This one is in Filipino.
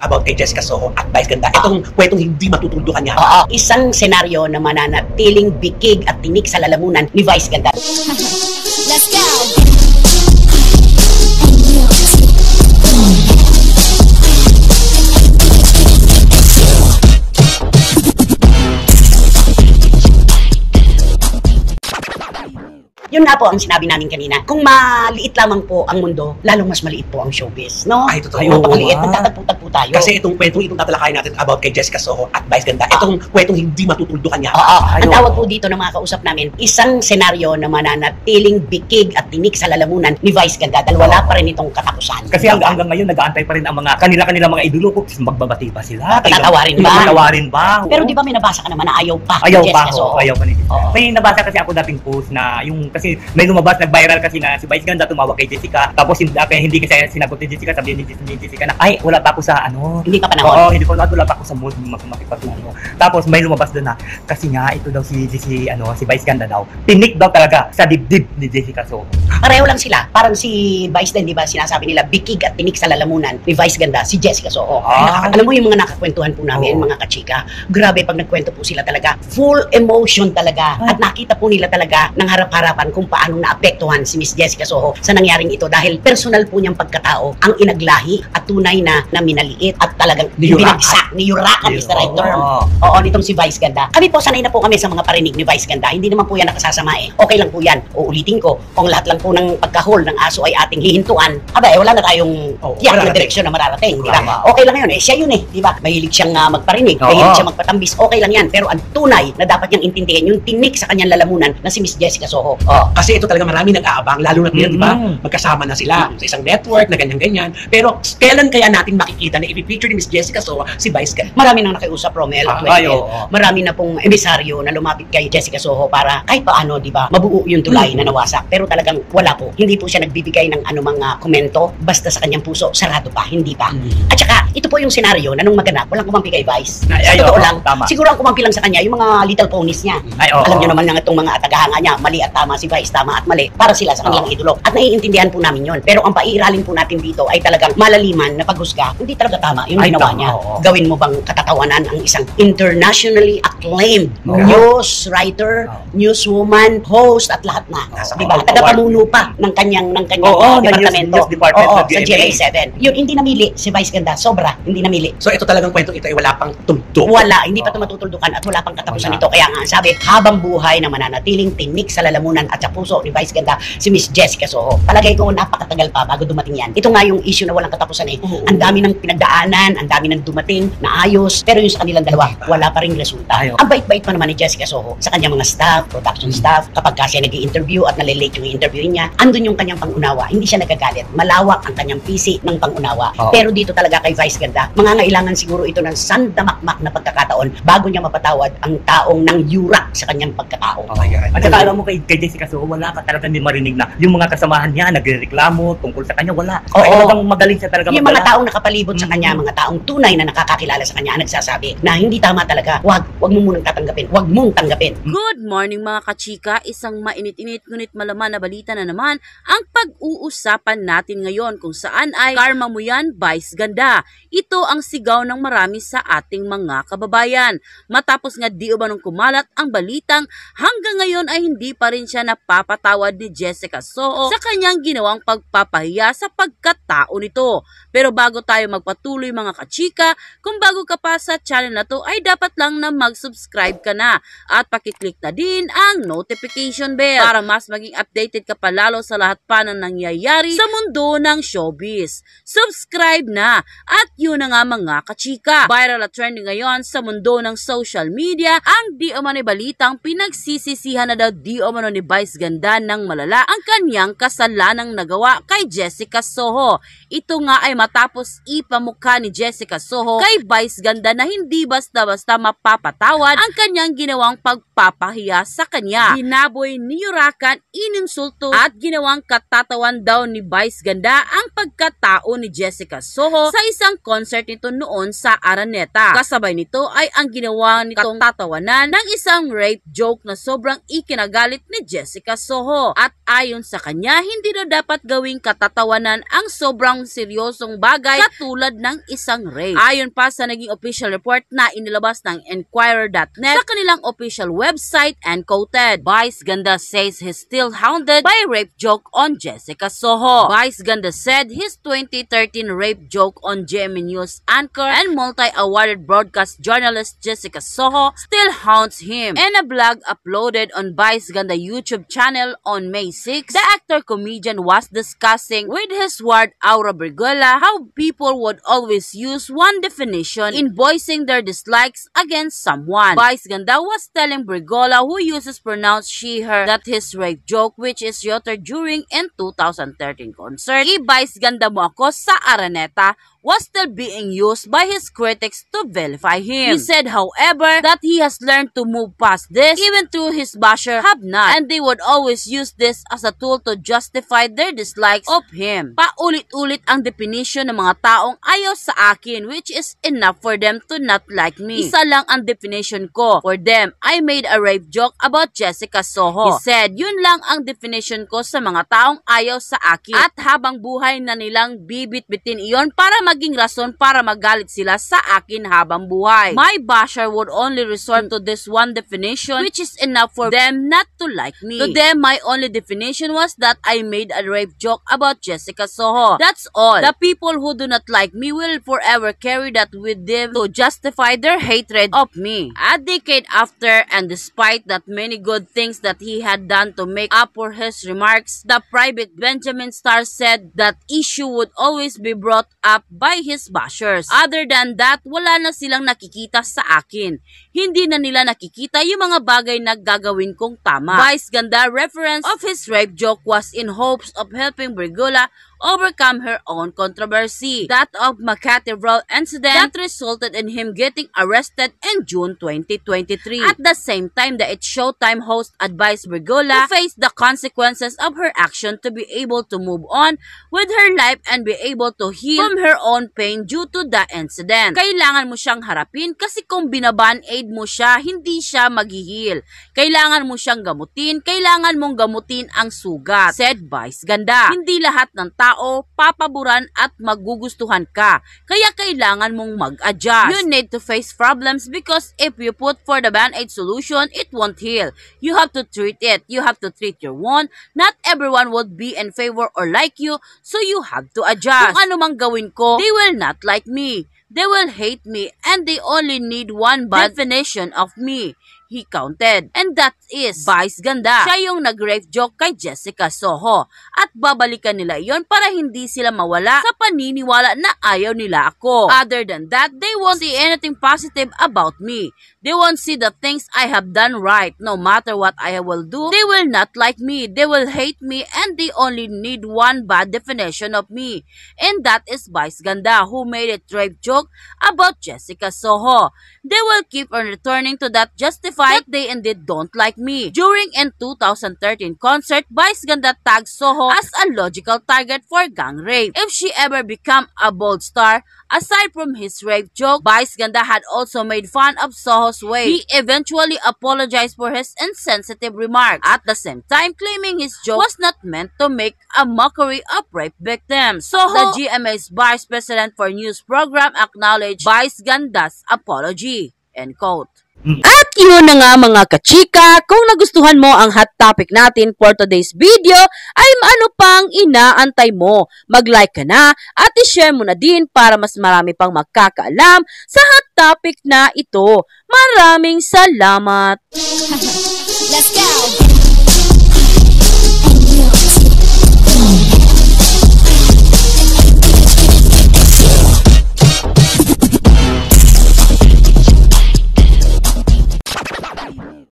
About kay Jessica Soho at Vice Ganda. Itong kwentong hindi matutuldukan niya. Oo, isang senaryo na mananatiling bikig at tinik sa lalamunan ni Vice Ganda. Let's go! Yun nga po ang sinabi namin kanina. Kung maliit lamang po ang mundo, lalong mas maliit po ang showbiz, no? Ay, totoo. Napakaliit, nagtatagpo-tagpo tayo. Kasi itong kwentong itong tatalakayin natin about kay Jessica Soho at Vice Ganda. Itong kwentong hindi matutuldukan niya. Oo, ang tawag po dito ng mga kausap namin, isang senaryo na mananatiling bikig at tinik sa lalamunan ni Vice Ganda dahil wala pa rin itong katapusan. Kasi hanggang ngayon, nag-aantay pa rin ang mga kanila mga idolo ko. Magbabati ba sila? Patatawarin ba? Patatawarin ba? Pero di ba may nabasa ka naman na ayaw pa? Ayaw ni pa Jessica ako. Soho? Ayaw pa ni Jessica. May nabasa kasi ako dating post na yung kasi may lumabas nag-viral kasi na si Vice Ganda tumawag kay Jessica tapos hindi kasi sinagot ni Jessica, sabi ni Jessica na ay wala pa ako sa ano. Hindi pa panahon. Oo, hindi pa wala pa ako sa mood makipagtulungan. Tapos may lumabas doon na kasi nga ito daw si Vice Ganda daw. Tinik daw talaga sa dibdib ni Jessica Soho. Pareho lang sila. Parang si Vice din, di ba, sinasabi nila, bikig at tinik sa lalamunan ni Vice Ganda, si Jessica Soho. Alam mo yung mga nakakwentuhan po namin, mga kachika, grabe pag nagkwento po sila talaga, full emotion talaga. At nakita po nila talaga ng harap-harapan kung paano naapektuhan si Miss Jessica Soho sa nangyaring ito dahil personal po niyang pagkatao ang inaglahi at tunay na minaliit at talagang binagsak, niyurakan is the right term. Oo, nitong si Vice Ganda. Kami po, sanay na po kami sa mga parinig ni Vice Ganda. Hindi naman po yan nakasasama eh. Okay lang po yan. Uulitin ko, kung lahat lang po ng pagkahol ng aso ay ating hihintuan, wala na tayong tiyak na direksyon na mararating, di ba? Okay lang yun eh. Siya yun eh, di ba? Mahilig siyang magparinig, mahilig siyang magpatambis, okay lang yan. Pero ang tunay na dapat niyang intindihin, yung tinik sa kanyang lalamunan na si Miss Jessica Soho. Kasi ito talaga marami nag-aabang, lalo na di ba? Magkasama na sila sa isang network na ganyan-ganyan. Pero kailan kaya natin makikita na ipipicture ni Miss Jessica Soho si Vice Ganda? Marami nang nakiusap, Romel. Marami na pong emisaryo na lumapit kay Jessica Soho para kahit paano, di ba, mabuo yung tulay na nawasak. Pero talagang wala po. Hindi po siya nagbibigay ng anumang komento basta sa kanyang puso, sarado pa, hindi pa. At saka, ito po yung senaryo na nung maganap, walang kumampi kay Vice. Sa totoo lang, siguro ang kumampi lang sa kanya, yung mga little ponies niya. Alam niyo naman nga itong mga tagahanga niya, mali at tama si Vice, tama at mali, para sila sa kanilang idolo. At naiintindihan po namin yun. Pero ang paiiralin po natin dito ay talagang malaliman na paghusga, hindi talaga tama yung ginawa niya. Gawin mo bang katatawanan ang isang internationally acclaimed news writer, newswoman, host at lahat na. Diba? Tagapamuno pa ng kanyang departamento. Sa GMA7. Yun, hindi namili si Vice Ganda. Sobra, hindi namili. So ito talagang kwentong ito ay wala pang tuldok. Wala, hindi pa ito matutuldukan at wala pang katapusan ito. Kaya nga, sabi, habang buhay na mananatiling tinik sa lalamunan at sa puso ni Vice Ganda, si Miss Jessica Soho. Palagay ko, napakatagal pa bago dumating yan. Ito nga yung issue na walang katapusan eh. Ang dami ng pinagdaanan, ang dami ng dumating, na ayos, pero yung sa kanilang dalawa, wala pa ring resulta. Ang bait-bait pa naman ni Jessica Soho sa kanyang mga staff, production staff, kapag kasi nag-i-interview at nalilate yung interview niya, andun yung kanyang pangunawa. Hindi siya nagagalit. Malawak ang kanyang PC ng pangunawa. Pero dito talaga kay Vice Ganda, mangangailangan siguro ito ng sandamakmak na pagkakataon bago niya mapatawad ang taong nang yurak sa kanyang pagkatao. At saka alam mo kay Jessica Soho, wala ka talaga hindi marinig na yung mga kasamahan niya nagrereklamo tungkol sa kanya, wala. Talagang magaling siya talaga. Yung mga taong nakapalibot sa kanya, mga taong tunay na nakakakilala sa kanya, nagsasabi na hindi tama talaga, wag mo munang tatanggapin, wag mong tanggapin. Good morning mga kachika, isang mainit-init ngunit malaman na balita na naman ang pag-uusapan natin ngayon kung saan ay karma mo yan, Vice Ganda. Ito ang sigaw ng marami sa ating mga kababayan. Matapos nga di umanong kumalat ang balitang hanggang ngayon ay hindi pa rin siya napapatawad ni Jessica Soho sa kanyang ginawang pagpapahiya sa pagkatao nito. Pero bago tayo magpatuloy mga kachika, kung bago ka pa sa channel na to ay dapat lang na mag-subscribe ka na at pakiclick na din ang notification bell para mas maging updated ka pa lalo sa lahat pa ng nangyayari sa mundo ng showbiz. Subscribe na! At yun na nga mga kachika, viral at trending ngayon sa mundo ng social media ang di umano'y balitang pinagsisisihan na daw di umano ni Vice Ganda ng malala ang kanyang kasalanang nagawa kay Jessica Soho. Ito nga ay matapos ipamukha ni Jessica Soho kay Vice Ganda na hindi basta-basta mapapatawad ang kanyang ginawang pagpapahiya sa kanya. Binaboy, niyurakan, ininsulto at ginawang katatawan daw ni Vice Ganda ang pagkatao ni Jessica Soho sa isang concert nito noon sa Araneta. Kasabay nito ay ang ginawa nitong tatawanan ng isang rape joke na sobrang ikinagalit ni Jessica Jessica Soho. At ayon sa kanya, hindi na dapat gawing katatawanan ang sobrang seryosong bagay katulad ng isang rape. Ayon pa sa naging official report na inilabas ng Enquirer.net sa kanilang official website and quoted, Vice Ganda says he's still hounded by rape joke on Jessica Soho. Vice Ganda said his 2013 rape joke on GMA News anchor and multi-awarded broadcast journalist Jessica Soho still haunts him. In a blog uploaded on Vice Ganda YouTube channel on May 6, the actor-comedian was discussing with his ward Aura Brigola how people would always use one definition in voicing their dislikes against someone. Vice Ganda was telling Brigola, who uses pronouns she/her, that his rape joke, which is uttered during in 2013 concert, "I-Vice Ganda mo ako sa Araneta," was still being used by his critics to vilify him. He said, however, that he has learned to move past this, even though his basher have not, and they would always use this as a tool to justify their dislikes of him. Paulit-ulit ang definition ng mga taong ayaw sa akin, which is enough for them to not like me. Isa lang ang definition ko. For them, I made a rape joke about Jessica Soho. He said, yun lang ang definition ko sa mga taong ayaw sa akin. At habang buhay na nilang bibit-bitin iyon para maging rason para magalit sila sa akin habang buhay. My basher would only resort to this one definition, which is enough for them not to like me. To them, my only definition was that I made a rape joke about Jessica Soho. That's all. The people who do not like me will forever carry that with them to justify their hatred of me. A decade after, and despite that many good things that he had done to make up for his remarks, the private Benjamin Starr said that issue would always be brought up by his bashers. Other than that, wala na silang nakikita sa akin. Hindi na nila nakikita yung mga bagay na gagawin kong tama. Vice Ganda reference of his rape joke was in hopes of helping Brigola overcome her own controversy, that of Makati Road incident that resulted in him getting arrested in June 2023. At the same time, the It's Showtime host advised Brigola to face the consequences of her action to be able to move on with her life and be able to heal from her own pain due to the incident. Kailangan mo siyang harapin kasi kung binaban-aid mo siya, hindi siya maghihil. Kailangan mo siyang gamutin, kailangan mong gamutin ang sugat, said Vice Ganda. Hindi lahat ng tao papaboran at magugustuhan ka, kaya kailangan mong mag-adjust. You need to face problems because if you put for the band-aid solution, it won't heal. You have to treat it. You have to treat your wound. Not everyone would be in favor or like you, so you have to adjust. Kung ano mang gawin ko, they will not like me. They will hate me, and they only need one bad definition of me, he counted. And that is Vice Ganda. Siya yung nag-rape joke kay Jessica Soho. At babalikan nila yon para hindi sila mawala sa paniniwala na ayaw nila ako. Other than that, they won't see anything positive about me. They won't see the things I have done right. No matter what I will do, they will not like me. They will hate me, and they only need one bad definition of me. And that is Vice Ganda, who made a rape joke about Jessica Soho. They will keep on returning to that justify that they indeed don't like me. During in 2013 concert, Vice Ganda tagged Soho as a logical target for gang rape. If she ever become a bold star, aside from his rape joke, Vice Ganda had also made fun of Soho's weight. He eventually apologized for his insensitive remarks, at the same time claiming his joke was not meant to make a mockery of rape victims. Soho, the GMA's vice president for news program, acknowledged Vice Ganda's apology. End quote. At yun na nga mga kachika, kung nagustuhan mo ang hot topic natin for today's video, ay ano pang inaantay mo? Mag-like ka na at i-share mo na din para mas marami pang magkakaalam sa hot topic na ito. Maraming salamat! Let's go!